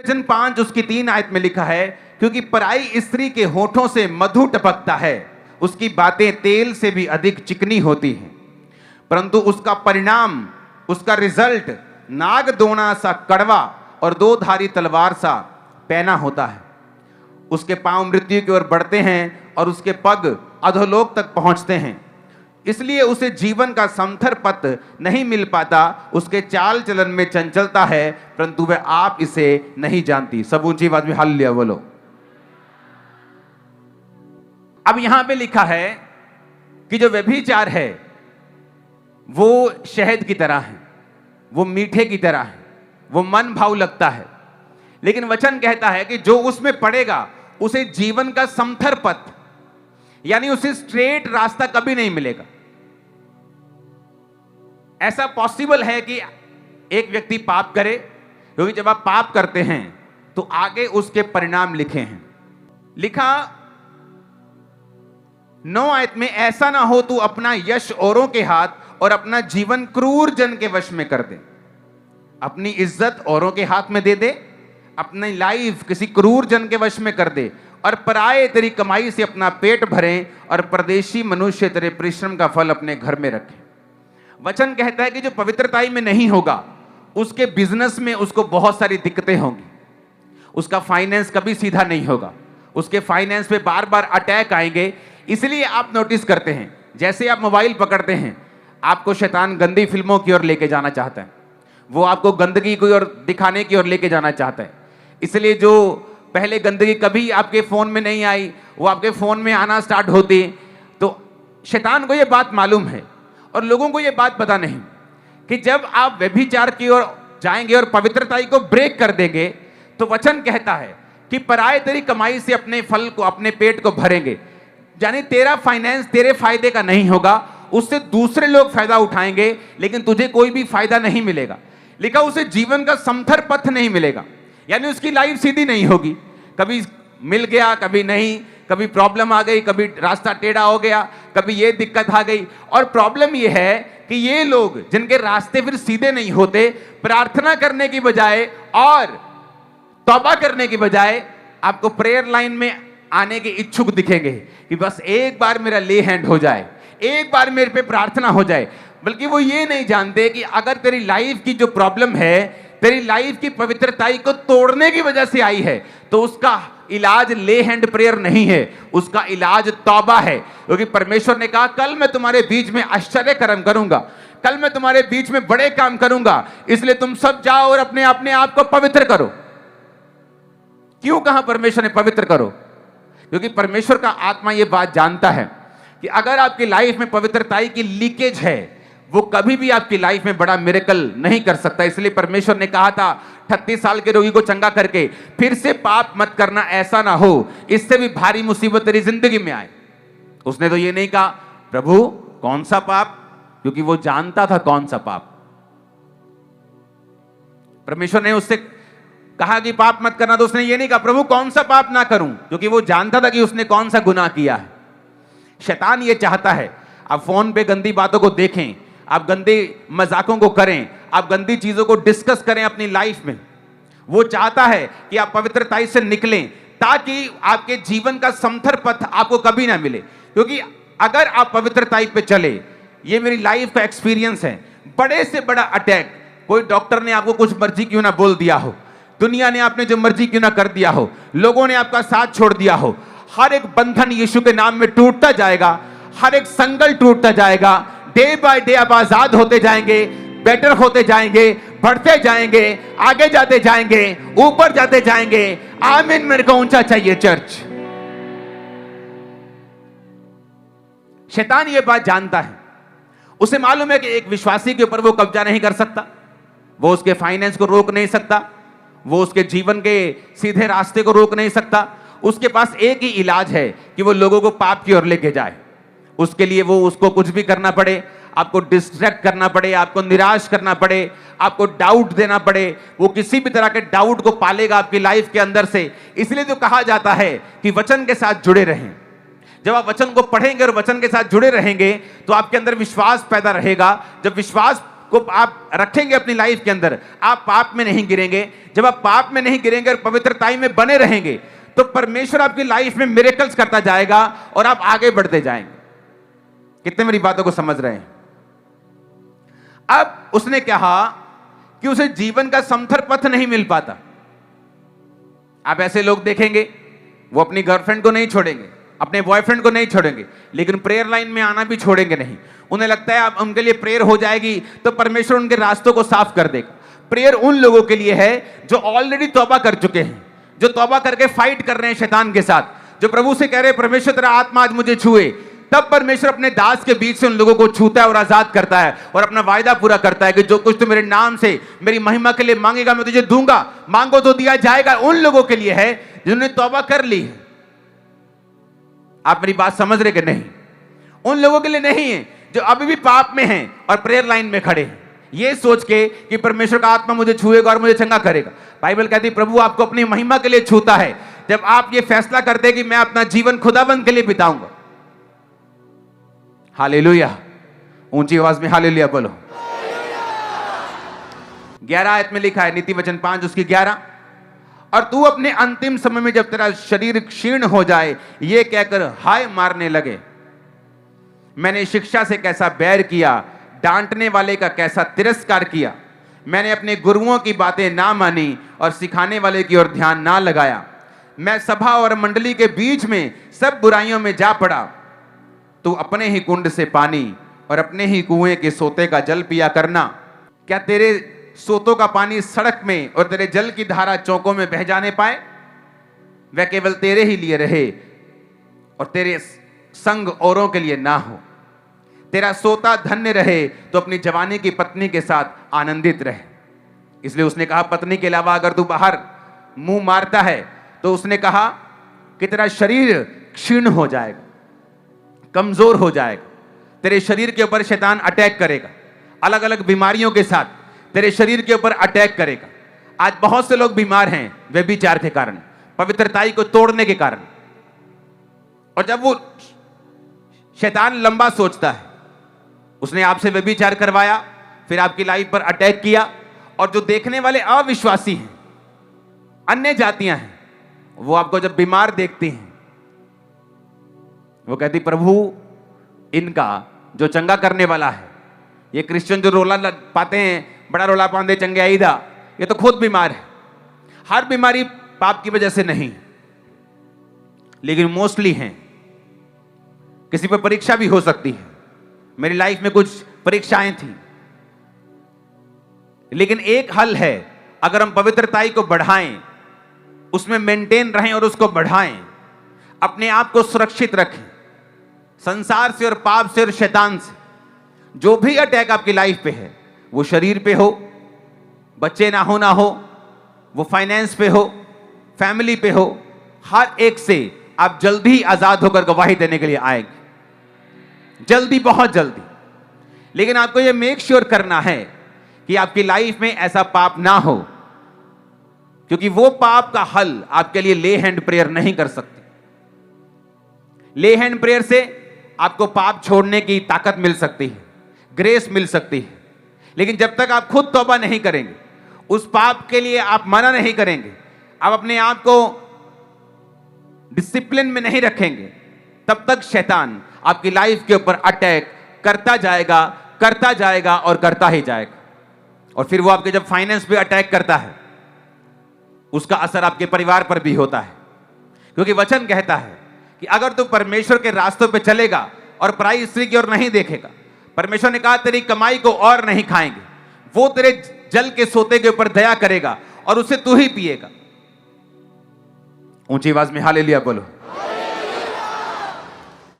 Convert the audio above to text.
वचन 5 उसकी 3 आयत में लिखा है, क्योंकि पराई स्त्री के होठों से मधु टपकता है, उसकी बातें तेल से भी अधिक चिकनी होती हैं, परंतु उसका परिणाम, उसका रिजल्ट नागदोना सा कड़वा और दो धारी तलवार सा पैना होता है। उसके पांव मृत्यु की ओर बढ़ते हैं और उसके पग अधोलोक तक पहुंचते हैं। इसलिए उसे जीवन का समथर पथ नहीं मिल पाता। उसके चाल चलन में चंचलता है, परंतु वह आप इसे नहीं जानती। सब ऊंची आवाज में हालेलुया बोलो। अब यहां पे लिखा है कि जो व्यभिचार है वो शहद की तरह है, वो मीठे की तरह है, वो मन भाव लगता है, लेकिन वचन कहता है कि जो उसमें पड़ेगा उसे जीवन का समथर पथ, यानी उसे स्ट्रेट रास्ता कभी नहीं मिलेगा। ऐसा पॉसिबल है कि एक व्यक्ति पाप करे, क्योंकि जब आप पाप करते हैं तो आगे उसके परिणाम लिखे हैं। लिखा 9 आयत में, ऐसा ना हो तू अपना यश औरों के हाथ और अपना जीवन क्रूर जन के वश में कर दे। अपनी इज्जत औरों के हाथ में दे दे, अपनी लाइफ किसी क्रूर जन के वश में कर दे, और पराये तेरी कमाई से अपना पेट भरें, और परदेशी मनुष्य तेरे परिश्रम का फल अपने घर में रखें। वचन कहता है कि जो पवित्रताई में नहीं होगा उसके बिजनेस में उसको बहुत सारी दिक्कतें होंगी, उसका फाइनेंस कभी सीधा नहीं होगा, उसके फाइनेंस पे बार बार अटैक आएंगे। इसलिए आप नोटिस करते हैं, जैसे आप मोबाइल पकड़ते हैं, आपको शैतान गंदी फिल्मों की ओर लेके जाना चाहता है, वो आपको गंदगी की ओर दिखाने की ओर लेके जाना चाहता है। इसलिए जो पहले गंदगी कभी आपके फोन में नहीं आई, वो आपके फोन में आना स्टार्ट होती। तो शैतान को ये बात मालूम है और लोगों को ये बात पता नहीं कि जब आप व्यभिचार की ओर जाएंगे और पवित्रताई को ब्रेक कर देंगे, तो वचन कहता है कि पराये तेरी कमाई से अपने फल को, अपने पेट को भरेंगे। यानी तेरा फाइनेंस तेरे फायदे का नहीं होगा, उससे दूसरे लोग फायदा उठाएंगे, लेकिन तुझे कोई भी फायदा नहीं मिलेगा। लिखा उसे जीवन का समथर पथ नहीं मिलेगा, यानी उसकी लाइफ सीधी नहीं होगी। कभी मिल गया, कभी नहीं, कभी प्रॉब्लम आ गई, कभी रास्ता टेढ़ा हो गया, कभी ये दिक्कत आ गई। और प्रॉब्लम ये है कि ये लोग जिनके रास्ते फिर सीधे नहीं होते, प्रार्थना करने की बजाय और तौबा करने की बजाय आपको प्रेयर लाइन में आने के इच्छुक दिखेंगे कि बस एक बार मेरा ले हैंड हो जाए, एक बार मेरे पे प्रार्थना हो जाए। बल्कि वो ये नहीं जानते कि अगर तेरी लाइफ की जो प्रॉब्लम है, तेरी लाइफ की पवित्रताई को तोड़ने की वजह से आई है, तो उसका इलाज ले हैंड प्रेयर नहीं है, उसका इलाज तौबा है। क्योंकि परमेश्वर ने कहा, कल मैं तुम्हारे बीच में आश्चर्य कर्म करूंगा, कल मैं तुम्हारे बीच में बड़े काम करूंगा, इसलिए तुम सब जाओ और अपने अपने आप को पवित्र करो। क्यों कहा परमेश्वर ने पवित्र करो? क्योंकि परमेश्वर का आत्मा यह बात जानता है कि अगर आपकी लाइफ में पवित्रताई की लीकेज है, वो कभी भी आपकी लाइफ में बड़ा मिरेकल नहीं कर सकता। इसलिए परमेश्वर ने कहा था 38 साल के रोगी को चंगा करके, फिर से पाप मत करना, ऐसा ना हो इससे भी भारी मुसीबत तेरी जिंदगी में आए। उसने तो ये नहीं कहा प्रभु कौन सा पाप, क्योंकि वो जानता था कौन सा पाप। परमेश्वर ने उससे कहा कि पाप मत करना, तो उसने ये नहीं कहा प्रभु कौन सा पाप ना करूं, क्योंकि वो जानता था कि उसने कौन सा गुनाह किया है। शैतान ये चाहता है आप फोन पे गंदी बातों को देखें, आप गंदे मजाकों को करें, आप गंदी चीजों को डिस्कस करें अपनी लाइफ में। वो चाहता है कि आप पवित्रताई से निकलें, ताकि आपके जीवन का समथर पथ आपको कभी ना मिले। क्योंकि अगर आप पवित्रताई पे चले, ये मेरी लाइफ का एक्सपीरियंस है, बड़े से बड़ा अटैक, कोई डॉक्टर ने आपको कुछ मर्जी क्यों ना बोल दिया हो, दुनिया ने आपने जो मर्जी क्यों ना कर दिया हो, लोगों ने आपका साथ छोड़ दिया हो, हर एक बंधन यीशु के नाम में टूटता जाएगा, हर एक संगल टूटता जाएगा। डे बाय डे आप आजाद होते जाएंगे, बेटर होते जाएंगे, बढ़ते जाएंगे, आगे जाते जाएंगे, ऊपर जाते जाएंगे। आमीन। मेरे को ऊंचा चाहिए चर्च। शैतान ये बात जानता है, उसे मालूम है कि एक विश्वासी के ऊपर वो कब्जा नहीं कर सकता, वो उसके फाइनेंस को रोक नहीं सकता, वो उसके जीवन के सीधे रास्ते को रोक नहीं सकता। उसके पास एक ही इलाज है कि वो लोगों को पाप की ओर लेके जाए। उसके लिए वो उसको कुछ भी करना पड़े, आपको डिस्ट्रैक्ट करना पड़े, आपको निराश करना पड़े, आपको डाउट देना पड़े, वो किसी भी तरह के डाउट को पालेगा आपकी लाइफ के अंदर से। इसलिए तो कहा जाता है कि वचन के साथ जुड़े रहें। जब आप वचन को पढ़ेंगे और वचन के साथ जुड़े रहेंगे तो आपके अंदर विश्वास पैदा रहेगा। जब विश्वास को आप रखेंगे अपनी लाइफ के अंदर, आप पाप में नहीं गिरेंगे। जब आप पाप में नहीं गिरेंगे और पवित्रताई में बने रहेंगे तो परमेश्वर आपकी लाइफ में मिरेकल्स करता जाएगा और आप आगे बढ़ते जाएंगे। कितने मेरी बातों को समझ रहे हैं? अब उसने कहा कि उसे जीवन का समथर पथ नहीं मिल पाता। आप ऐसे लोग देखेंगे, वो अपनी गर्लफ्रेंड को नहीं छोड़ेंगे, अपने बॉयफ्रेंड को नहीं छोड़ेंगे, लेकिन प्रेयर लाइन में आना भी छोड़ेंगे नहीं। उन्हें लगता है अब उनके लिए प्रेयर हो जाएगी तो परमेश्वर उनके रास्तों को साफ कर देगा। प्रेयर उन लोगों के लिए है जो ऑलरेडी तौबा कर चुके हैं, जो तौबा करके फाइट कर रहे हैं शैतान के साथ, जो प्रभु से कह रहे हैं परमेश्वर तेरा आत्मा आज मुझे छुए। तब परमेश्वर अपने दास के बीच से उन लोगों को छूता है और आजाद करता है और अपना वायदा पूरा करता है कि जो कुछ तू मेरे नाम से मेरी महिमा के लिए मांगेगा मैं तुझे दूंगा, मांगो तो दिया जाएगा। उन लोगों के लिए है जिन्होंने तौबा कर ली है। आप मेरी बात समझ रहे कि नहीं? उन लोगों के लिए नहीं है जो अभी भी पाप में हैं और प्रेयर लाइन में खड़े हैं, ये सोच के कि परमेश्वर का आत्मा मुझे छुएगा और मुझे चंगा करेगा। बाइबल कहती है प्रभु आपको अपनी महिमा के लिए छूता है जब आप ये फैसला करते हैं कि मैं अपना जीवन खुदाबंद के लिए बिताऊंगा। हालेलुया, ऊंची आवाज में हालेलुया बोलो। 11 आयत में लिखा है, नीति वचन 5 उसकी 11, और तू अपने अंतिम समय में जब तेरा शरीर क्षीण हो जाए ये कहकर हाय मारने लगे, मैंने शिक्षा से कैसा बैर किया, डांटने वाले का कैसा तिरस्कार किया। मैंने अपने गुरुओं की बातें ना मानी और सिखाने वाले की ओर ध्यान ना लगाया। मैं सभा और मंडली के बीच में सब बुराइयों में जा पड़ा। तू अपने ही कुंड से पानी और अपने ही कुएं के सोते का जल पिया करना। क्या तेरे सोतों का पानी सड़क में और तेरे जल की धारा चौकों में बह जाने पाए? वह केवल तेरे ही लिए रहे और तेरे संग औरों के लिए ना हो। तेरा सोता धन्य रहे तो अपनी जवानी की पत्नी के साथ आनंदित रहे। इसलिए उसने कहा पत्नी के अलावा अगर तू बाहर मुंह मारता है तो उसने कहा कि तेरा शरीर क्षीण हो जाएगा, कमजोर हो जाएगा। तेरे शरीर के ऊपर शैतान अटैक करेगा, अलग अलग बीमारियों के साथ तेरे शरीर के ऊपर अटैक करेगा। आज बहुत से लोग बीमार हैं व्यभिचार के कारण, पवित्रताई को तोड़ने के कारण। और जब वो शैतान लंबा सोचता है, उसने आपसे व्यभिचार करवाया, फिर आपकी लाइफ पर अटैक किया, और जो देखने वाले अविश्वासी हैं, अन्य जातियां हैं, वो आपको जब बीमार देखती हैं वो कहती प्रभु इनका जो चंगा करने वाला है, ये क्रिश्चियन जो रोला पाते हैं, बड़ा रोला पाते चंगे आईदा, ये तो खुद बीमार है। हर बीमारी पाप की वजह से नहीं, लेकिन मोस्टली हैं। किसी पर परीक्षा भी हो सकती है। मेरी लाइफ में कुछ परीक्षाएं थी, लेकिन एक हल है, अगर हम पवित्रताई को बढ़ाएं, उसमें मेंटेन रहें और उसको बढ़ाएं, अपने आप को सुरक्षित रखें संसार से और पाप से और शैतान से। जो भी अटैक आपकी लाइफ पे है, वो शरीर पे हो, बच्चे ना हो, वो फाइनेंस पे हो, फैमिली पे हो, हर एक से आप जल्दी आजाद होकर गवाही देने के लिए आएंगे, जल्दी, बहुत जल्दी। लेकिन आपको यह मेक श्योर करना है कि आपकी लाइफ में ऐसा पाप ना हो, क्योंकि वो पाप का हल आपके लिए ले हैंड प्रेयर नहीं कर सकती। ले हैंड प्रेयर से आपको पाप छोड़ने की ताकत मिल सकती है, ग्रेस मिल सकती है, लेकिन जब तक आप खुद तौबा नहीं करेंगे, उस पाप के लिए आप मना नहीं करेंगे, आप अपने आप को डिसिप्लिन में नहीं रखेंगे, तब तक शैतान आपकी लाइफ के ऊपर अटैक करता जाएगा, करता जाएगा और करता ही जाएगा। और फिर वो आपके जब फाइनेंस पे अटैक करता है, उसका असर आपके परिवार पर भी होता है। क्योंकि वचन कहता है कि अगर तू परमेश्वर के रास्तों पे चलेगा और पराई स्त्री की ओर नहीं देखेगा, परमेश्वर ने कहा तेरी कमाई को और नहीं खाएंगे, वो तेरे जल के सोते के ऊपर दया करेगा और उसे तू ही पिएगा। ऊंची आवाज में हालेलुया बोलो।